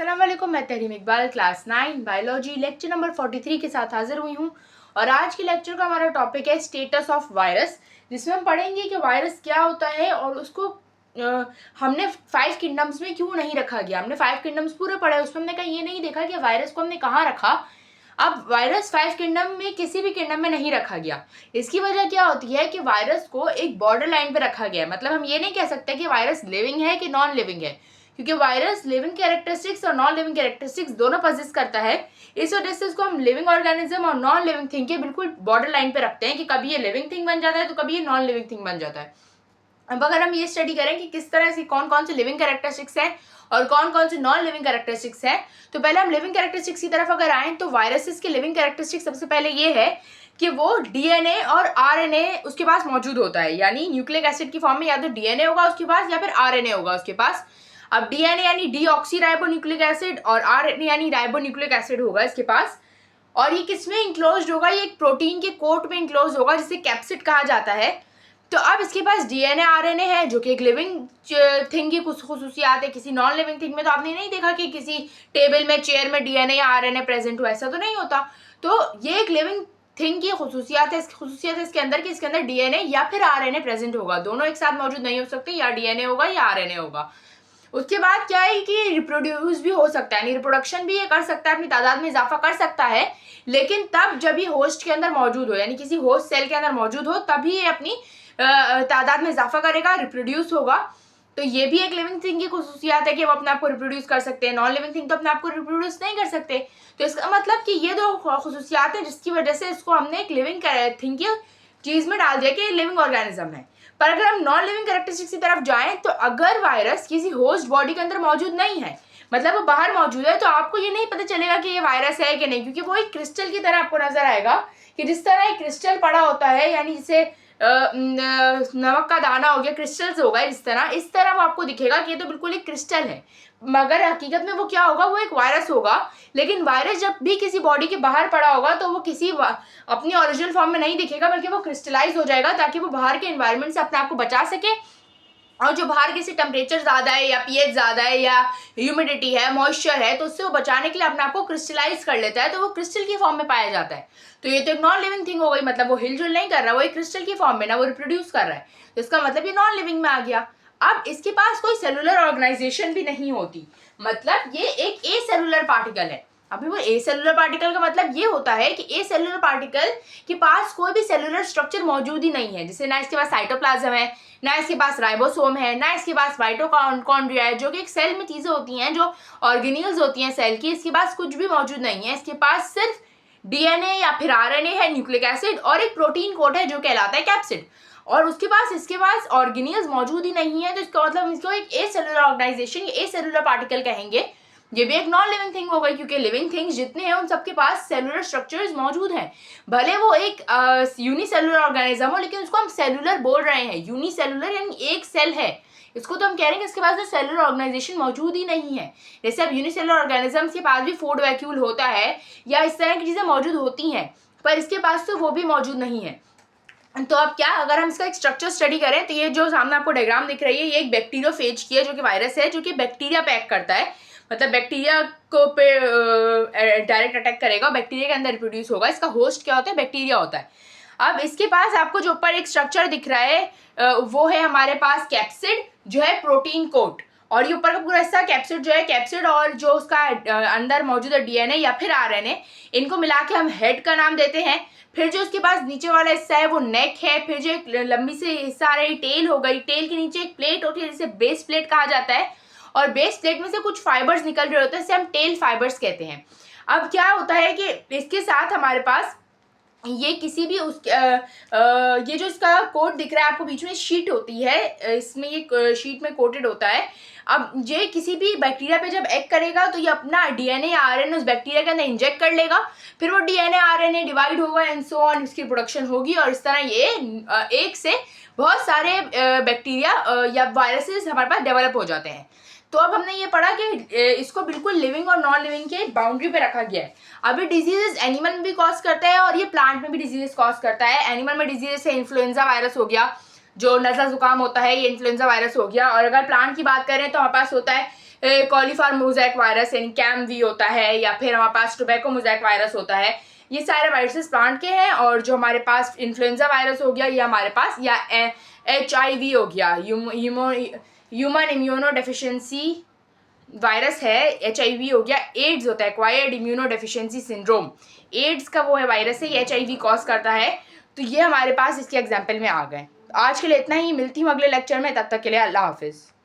अस्सलाम वालेकुम, मैं Tahreem Iqbal class 9 biology lecture number 43 के साथ हाजिर हुई हूँ। और आज के लेक्चर का हमारा टॉपिक है स्टेटस ऑफ वायरस, जिसमें हम पढ़ेंगे कि वायरस क्या होता है और उसको हमने 5 किंगडम्स में क्यों नहीं रखा गया। हमने 5 किंगडम्स पूरे पढ़े, उसमें हमने कहीं ये नहीं देखा कि वायरस को हमने कहाँ रखा। अब वायरस 5 किंगडम में किसी भी किंगडम में नहीं रखा गया। इसकी वजह क्या होती है कि वायरस को एक बॉर्डर लाइन पे रखा गया है। मतलब हम ये नहीं कह सकते कि वायरस लिविंग है कि नॉन लिविंग है, क्योंकि वायरस लिविंग कैरेक्टरिस्टिक्स और नॉन लिविंग कैरेक्टरिस्टिक्स दोनों पोजेस करता है। इस वजह से इसको हम लिविंग ऑर्गेनिज्म और नॉन लिविंग थिंग के बिल्कुल बॉर्डर लाइन पे रखते हैं कि कभी ये लिविंग थिंग बन जाता है तो कभी ये नॉन लिविंग थिंग बन जाता है। अब अगर हम ये स्टडी करें कि किस तरह से कौन कौन से लिविंग कैरेक्टरिस्टिक्स है और कौन कौन से नॉन लिविंग कैरेक्टरिस्टिक्स है, तो पहले हम लिविंग कैरेक्टरिस्टिक्स की तरफ अगर आएँ तो वायरसेस के लिविंग कैरेक्टरिस्टिक्स सबसे पहले ये है कि वो डीएनए और आरएनए उसके पास मौजूद होता है। यानी न्यूक्लिक एसिड की फॉर्म में या तो डीएनए होगा उसके पास या फिर आरएनए होगा उसके पास। अब डीएनए यानी डीऑक्सी राइबोन्यूक्लिक एसिड और आरएनए यानी राइबोन्यूक्लिक एसिड होगा इसके पास। और ये किसमें इंक्लोज्ड होगा? ये एक प्रोटीन के कोट में इंक्लोज होगा जिसे कैप्सिड कहा जाता है। तो अब इसके पास डीएनए आरएनए है जो कि एक लिविंग थिंग की कुछ खुसूसियात है। किसी नॉन लिविंग थिंग में तो आपने नहीं देखा कि किसी टेबल में चेयर में डीएनए या आरएनए प्रेजेंट हो, ऐसा तो नहीं होता। तो ये एक लिविंग थिंग की खुसूसियात है इसके अंदर कि इसके अंदर डीएनए या फिर आरएनए प्रेजेंट होगा। दोनों एक साथ मौजूद नहीं हो सकते, या डीएनए होगा या आरएनए होगा। उसके बाद क्या है कि रिप्रोड्यूस भी हो सकता है, यानी रिप्रोडक्शन भी ये कर सकता है, अपनी तादाद में इजाफा कर सकता है, लेकिन तब जब ये होस्ट के अंदर मौजूद हो, यानी किसी होस्ट सेल के अंदर मौजूद हो, तभी ये अपनी तादाद में इजाफा करेगा, रिप्रोड्यूस होगा। तो ये भी एक लिविंग थिंग की खुसूसियात है कि वो अपने आप को रिप्रोड्यूस कर सकते हैं। नॉन लिविंग थिंग तो अपने आप को रिप्रोड्यूस नहीं कर सकते। तो इसका मतलब कि ये दो खुसूसियात है जिसकी वजह से इसको हमने एक लिविंग थिंग की चीज में डाल दिया कि लिविंग ऑर्गेनिज्म है। पर अगर हम नॉन लिविंग कैरेक्टरिस्टिक्स की तरफ जाएं तो अगर वायरस किसी होस्ट बॉडी के अंदर मौजूद नहीं है, मतलब वो बाहर मौजूद है, तो आपको ये नहीं पता चलेगा कि ये वायरस है कि नहीं, क्योंकि वो एक क्रिस्टल की तरह आपको नजर आएगा कि जिस तरह एक क्रिस्टल पड़ा होता है, यानी जैसे नमक का दाना हो गया, क्रिस्टल्स हो गए, इस तरह वो आपको दिखेगा कि ये तो बिल्कुल एक क्रिस्टल है। मगर हकीकत में वो क्या होगा? वो एक वायरस होगा। लेकिन वायरस जब भी किसी बॉडी के बाहर पड़ा होगा तो वो किसी अपनी ओरिजिनल फॉर्म में नहीं दिखेगा, बल्कि वो क्रिस्टलाइज हो जाएगा ताकि वो बाहर के एनवायरनमेंट से अपने आप को बचा सके। और जो बाहर किसी टेम्परेचर ज़्यादा है या पीएच ज़्यादा है या ह्यूमिडिटी है, मॉइस्चर है, तो उससे वो बचाने के लिए अपने आप को क्रिस्टलाइज कर लेता है, तो वो क्रिस्टल की फॉर्म में पाया जाता है। तो ये तो एक नॉन लिविंग थिंग हो गई, मतलब वो हिलजुल नहीं कर रहा, वो एक क्रिस्टल की फॉर्म में ना वो रिप्रोड्यूस कर रहा है, तो इसका मतलब ये नॉन लिविंग में आ गया। अब इसके पास कोई सेलुलर ऑर्गेनाइजेशन भी नहीं होती, मतलब ये एक ए सेलुलर पार्टिकल है। अभी वो ए सेलुलर पार्टिकल का मतलब ये होता है कि ए सेलुलर पार्टिकल के पास कोई भी सेलुलर स्ट्रक्चर मौजूद ही नहीं है। जैसे ना इसके पास साइटोप्लाज्म है, ना इसके पास राइबोसोम है, ना इसके पास माइटोकॉन्ड्रिया है, जो कि एक सेल में चीजें होती हैं, जो ऑर्गेनील्स होती हैं सेल की। इसके पास कुछ भी मौजूद नहीं है। इसके पास सिर्फ डीएनए या फिर आरएनए है, न्यूक्लिक एसिड, और एक प्रोटीन कोट है जो कहलाता है कैप्सिड। और इसके पास ऑर्गेनिल्स मौजूद ही नहीं है, तो इसका मतलब इसको एक ए सेलुलर ऑर्गेनाइजेशन, ए सेलुलर पार्टिकल कहेंगे। ये भी एक नॉन लिविंग थिंग हो गई, क्योंकि लिविंग थिंग्स जितने हैं उन सबके पास सेलुलर स्ट्रक्चर्स मौजूद हैं। भले वो एक यूनिसेलुलर ऑर्गेनिज्म हो, लेकिन उसको हम सेलुलर बोल रहे हैं। यूनिसेलुलर यानी एक सेल है, इसको तो हम कह रहे हैं कि इसके पास जो सेलुलर ऑर्गेनाइजेशन मौजूद ही नहीं है। जैसे अब यूनिसेलुलर ऑर्गेनिजम्स के पास भी फूड वैक्यूल होता है या इस तरह की चीज़ें मौजूद होती हैं, पर इसके पास तो वो भी मौजूद नहीं है। तो अब क्या, अगर हम इसका एक स्ट्रक्चर स्टडी करें तो ये जो सामने आपको डायग्राम दिख रही है, ये एक बैक्टीरियोफेज की है, जो कि वायरस है, जो कि बैक्टीरिया पैक करता है। मतलब बैक्टीरिया को पे डायरेक्ट अटैक करेगा, बैक्टीरिया के अंदर रिप्रोड्यूस होगा। इसका होस्ट क्या होता है? बैक्टीरिया होता है। अब इसके पास आपको जो ऊपर एक स्ट्रक्चर दिख रहा है वो है हमारे पास कैप्सिड, जो है प्रोटीन कोट। और ये ऊपर का पूरा हिस्सा कैप्सिड जो है, कैप्सिड और जो उसका अंदर मौजूद है डीएनए या फिर आरएनए, इनको मिला के हम हेड का नाम देते हैं। फिर जो उसके पास नीचे वाला हिस्सा है वो नेक है। फिर जो एक लंबी सी हिस्सा आ रही टेल हो गई, टेल के नीचे एक प्लेट होती है जिसे बेस प्लेट कहा जाता है, और बेस प्लेट में से कुछ फाइबर्स निकल रहे होते हैं, इसे हम टेल फाइबर्स कहते हैं। अब क्या होता है कि इसके साथ हमारे पास ये किसी भी ये जो इसका कोट दिख रहा है आपको, बीच में शीट होती है, इसमें ये शीट में कोटेड होता है। अब ये किसी भी बैक्टीरिया पे जब एक्ट करेगा तो ये अपना डीएनए या आरएनए उस बैक्टीरिया के अंदर इंजेक्ट कर लेगा। फिर वो डीएनए आरएनए डिवाइड होगा एंड सो ऑन, इसकी प्रोडक्शन होगी, और इस तरह ये एक से बहुत सारे बैक्टीरिया या वायरसेस हमारे पास डेवलप हो जाते हैं। तो अब हमने ये पढ़ा कि इसको बिल्कुल लिविंग और नॉन लिविंग के बाउंड्री पे रखा गया है। अभी डिजीजेस एनिमल में भी कॉज करता है और ये प्लांट में भी डिजीजेस कॉज करता है। एनिमल में डिजीजेस है इन्फ्लुएंजा वायरस हो गया, जो नज़ला जुकाम होता है, ये इन्फ्लुएंजा वायरस हो गया। और अगर प्लांट की बात करें तो हमारे पास होता है कॉलीफॉर्म मोज़ेक वायरस यानी कैमवी होता है, या फिर हमारे पास टोबैको मोज़ेक वायरस होता है। ये सारे वायरसेस प्लांट के हैं। और जो हमारे पास इन्फ्लुएंजा वायरस हो गया ये हमारे पास, या HIV हो गया, ह्यूमन इम्यूनो डेफिशिएंसी वायरस है, HIV हो गया। एड्स होता है, acquired immunodeficiency syndrome, AIDS का वो है वायरस है, ये HIV कॉज करता है। तो ये हमारे पास इसके एग्जाम्पल में आ गए। आज के लिए इतना ही, मिलती हूँ अगले लेक्चर में, तब तक के लिए अल्लाह हाफिज़।